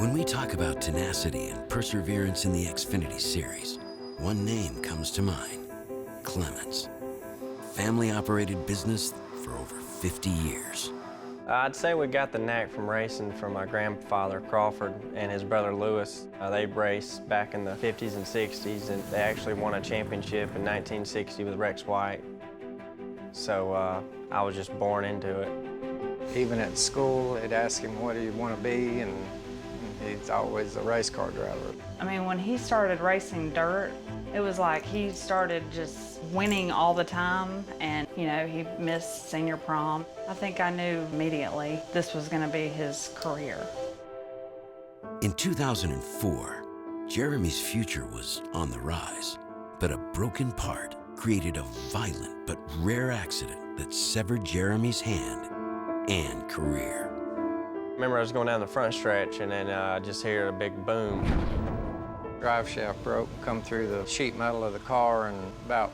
When we talk about tenacity and perseverance in the Xfinity series, one name comes to mind: Clements. Family-operated business for over 50 years. I'd say we got the knack from racing from my grandfather, Crawford, and his brother, Lewis. They raced back in the 50s and 60s, and they actually won a championship in 1960 with Rex White. So I was just born into it. Even at school, they'd ask him, what do you want to be? And he's always a race car driver. I mean, when he started racing dirt, it was like he started just winning all the time, and, you know, he missed senior prom. I think I knew immediately this was going to be his career. In 2004, Jeremy's future was on the rise, but a broken part created a violent but rare accident that severed Jeremy's hand and career. I remember I was going down the front stretch, and then I just hear a big boom. Drive shaft broke, come through the sheet metal of the car, and about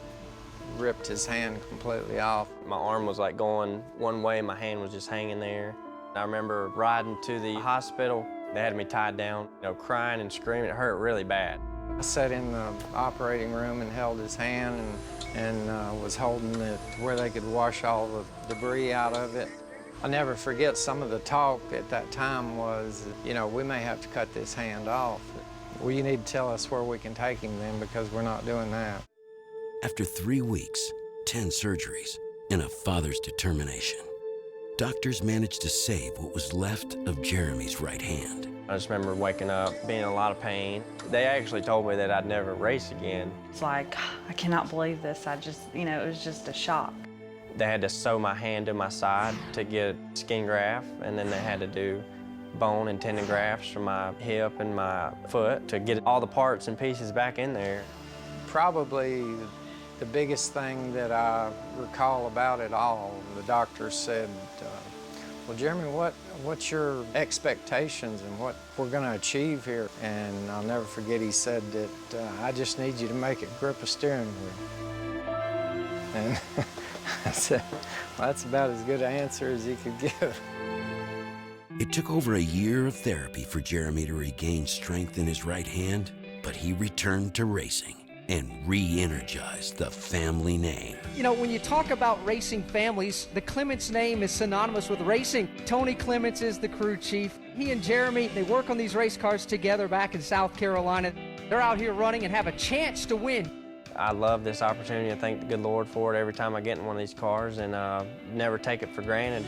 ripped his hand completely off. My arm was like going one way, my hand was just hanging there. I remember riding to the hospital. They had me tied down, you know, crying and screaming. It hurt really bad. I sat in the operating room and held his hand and was holding it to where they could wash all the debris out of it. I'll never forget some of the talk at that time was, you know, we may have to cut this hand off. Well, you need to tell us where we can take him then, because we're not doing that. After 3 weeks, 10 surgeries, and a father's determination, doctors managed to save what was left of Jeremy's right hand. I just remember waking up, being in a lot of pain. They actually told me that I'd never race again. It's like, I cannot believe this. You know, it was just a shock. They had to sew my hand to my side to get skin graft, and then they had to do bone and tendon grafts from my hip and my foot to get all the parts and pieces back in there. Probably the biggest thing that I recall about it all, the doctor said, well, Jeremy, what's your expectations and what we're going to achieve here? And I'll never forget he said that, I just need you to make it grip a steering wheel. And I said, well, that's about as good an answer as he could give. It took over a year of therapy for Jeremy to regain strength in his right hand, but he returned to racing and re-energized the family name. You know, when you talk about racing families, the Clements name is synonymous with racing. Tony Clements is the crew chief. He and Jeremy, they work on these race cars together back in South Carolina. They're out here running and have a chance to win. I love this opportunity. I thank the good Lord for it every time I get in one of these cars, and never take it for granted.